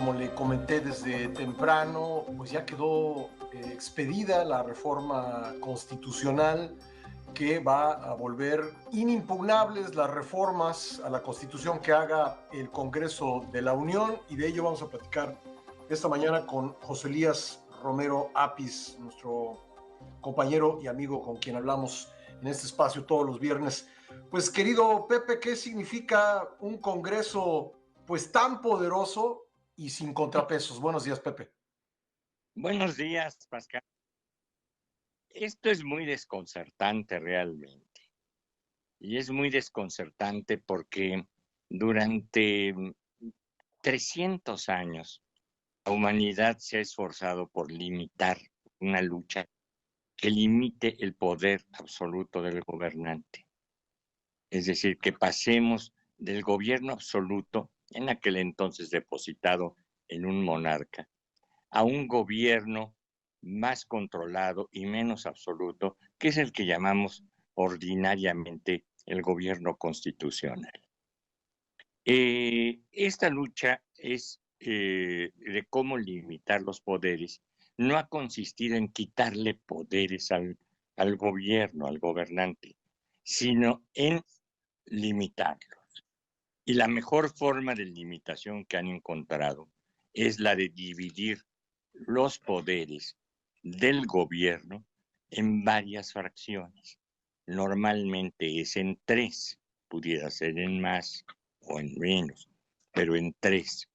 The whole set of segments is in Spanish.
Como le comenté desde temprano, pues ya quedó expedida la reforma constitucional que va a volver inimpugnables las reformas a la Constitución que haga el Congreso de la Unión, y de ello vamos a platicar esta mañana con José Elías Romero Apis, nuestro compañero y amigo con quien hablamos en este espacio todos los viernes. Pues querido Pepe, ¿qué significa un Congreso pues tan poderoso y sin contrapesos? Buenos días, Pepe. Buenos días, Pascal. Esto es muy desconcertante realmente. Y es muy desconcertante porque durante 300 años la humanidad se ha esforzado por limitar una lucha que limite el poder absoluto del gobernante. Es decir, que pasemos del gobierno absoluto, en aquel entonces depositado en un monarca, a un gobierno más controlado y menos absoluto, que es el que llamamos ordinariamente el gobierno constitucional. Esta lucha es de cómo limitar los poderes, no ha consistido en quitarle poderes al gobierno, al gobernante, sino en limitarlos. Y la mejor forma de limitación que han encontrado es la de dividir los poderes del gobierno en varias fracciones. Normalmente es en tres, pudiera ser en más o en menos, pero en tres: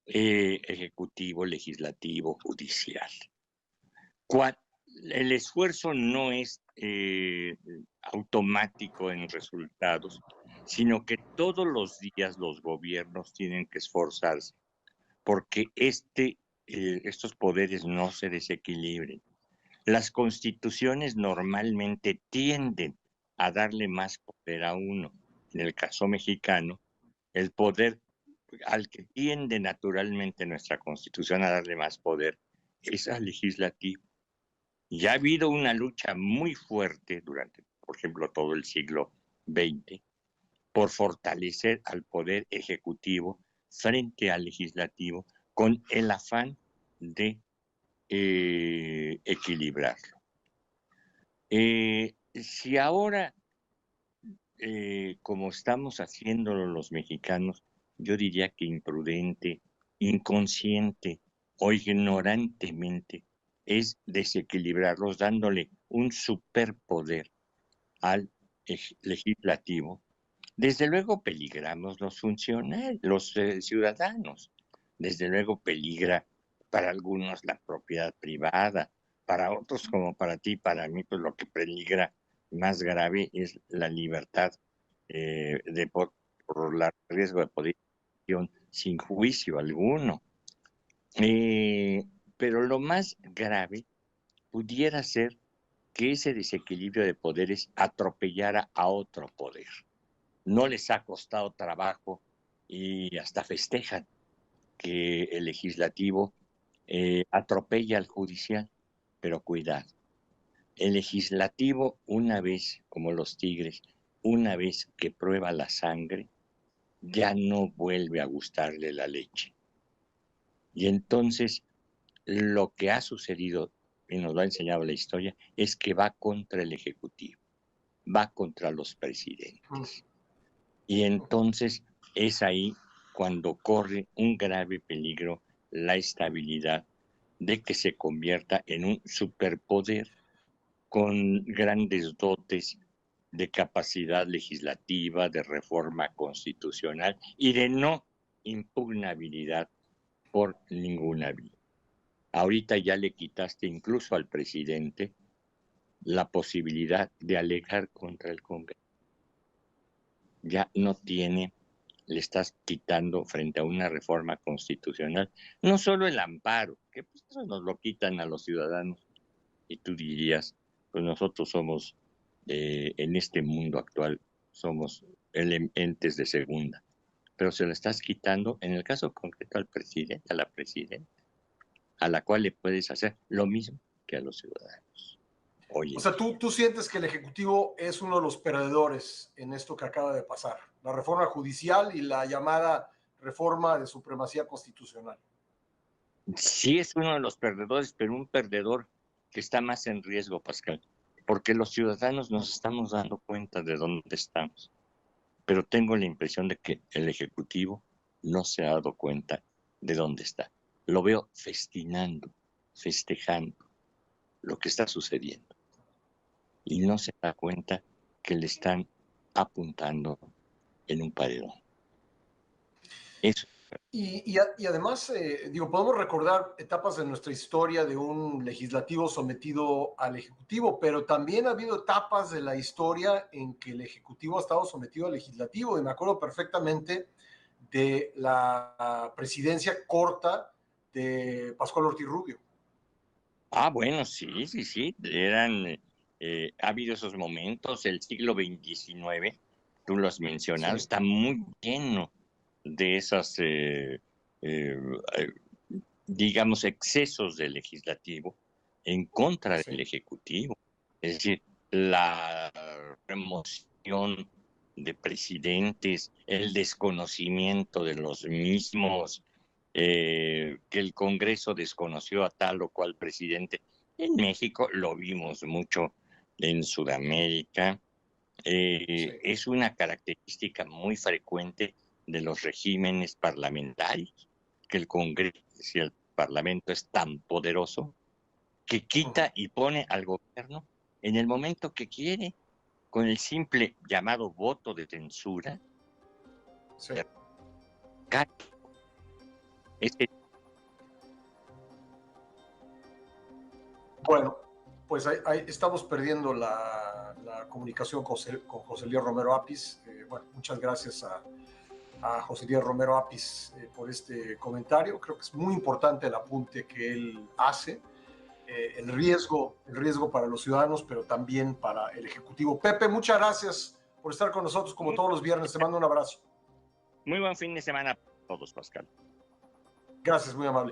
ejecutivo, legislativo, judicial. El esfuerzo no es automático en resultados, sino que todos los días los gobiernos tienen que esforzarse porque estos poderes no se desequilibren. Las constituciones normalmente tienden a darle más poder a uno. En el caso mexicano, el poder al que tiende naturalmente nuestra constitución a darle más poder es al legislativo. Ya ha habido una lucha muy fuerte durante, por ejemplo, todo el siglo XX por fortalecer al poder ejecutivo frente al legislativo con el afán de equilibrarlo. Si ahora, como estamos haciéndolo los mexicanos, yo diría que imprudente, inconsciente o ignorantemente, es desequilibrarlos dándole un superpoder al legislativo, desde luego peligramos los funcionarios, los ciudadanos. Desde luego peligra para algunos la propiedad privada, para otros como para ti, para mí, pues lo que peligra más grave es la libertad por el riesgo de poder sin juicio alguno. Pero lo más grave pudiera ser que ese desequilibrio de poderes atropellara a otro poder. No les ha costado trabajo y hasta festejan que el legislativo atropella al judicial, pero cuidado. El legislativo, una vez, como los tigres, una vez que prueba la sangre, ya no vuelve a gustarle la leche. Y entonces lo que ha sucedido, y nos lo ha enseñado la historia, es que va contra el ejecutivo, va contra los presidentes. Y entonces es ahí cuando corre un grave peligro la estabilidad de que se convierta en un superpoder con grandes dotes de capacidad legislativa, de reforma constitucional y de no impugnabilidad por ninguna vía. Ahorita ya le quitaste incluso al presidente la posibilidad de alegar contra el Congreso. Ya no tiene, le estás quitando frente a una reforma constitucional, no solo el amparo, que pues eso nos lo quitan a los ciudadanos, y tú dirías, pues nosotros somos, en este mundo actual, somos entes de segunda, pero se lo estás quitando, en el caso concreto, al presidente, a la presidenta, a la cual le puedes hacer lo mismo que a los ciudadanos. Hoy O en sea, día. tú sientes que el Ejecutivo es uno de los perdedores en esto que acaba de pasar, la reforma judicial y la llamada reforma de supremacía constitucional. Sí es uno de los perdedores, pero un perdedor que está más en riesgo, Pascal, porque los ciudadanos nos estamos dando cuenta de dónde estamos, pero tengo la impresión de que el Ejecutivo no se ha dado cuenta de dónde está. Lo veo festinando, festejando lo que está sucediendo y no se da cuenta que le están apuntando en un paredón. Eso. Y además, digo, podemos recordar etapas de nuestra historia de un legislativo sometido al ejecutivo, pero también ha habido etapas de la historia en que el ejecutivo ha estado sometido al legislativo. Y me acuerdo perfectamente de la presidencia corta de Pascual Ortiz Rubio. Ah, bueno, sí, sí, sí, eran, ha habido esos momentos, el siglo XIX, tú lo has mencionado, Sí, está muy lleno de esas, eh, eh, digamos, excesos del legislativo en contra del sí. ejecutivo. Es decir, la remoción de presidentes, el desconocimiento de los mismos, que el Congreso desconoció a tal o cual presidente. En México lo vimos mucho, en Sudamérica. Sí. Es una característica muy frecuente de los regímenes parlamentarios, que el Congreso y el Parlamento es tan poderoso que Uh-huh. quita y pone al gobierno en el momento que quiere, con el simple llamado voto de censura. Sí. Este, Bueno, pues ahí estamos perdiendo la comunicación con José Lío Romero Apis. Bueno, muchas gracias a José Lío Romero Apis por este comentario. Creo que es muy importante el apunte que él hace. El riesgo para los ciudadanos, pero también para el Ejecutivo. Pepe, muchas gracias por estar con nosotros como muy, todos los viernes. Te mando un abrazo. muy buen fin de semana a todos, Pascal. Gracias, muy amable.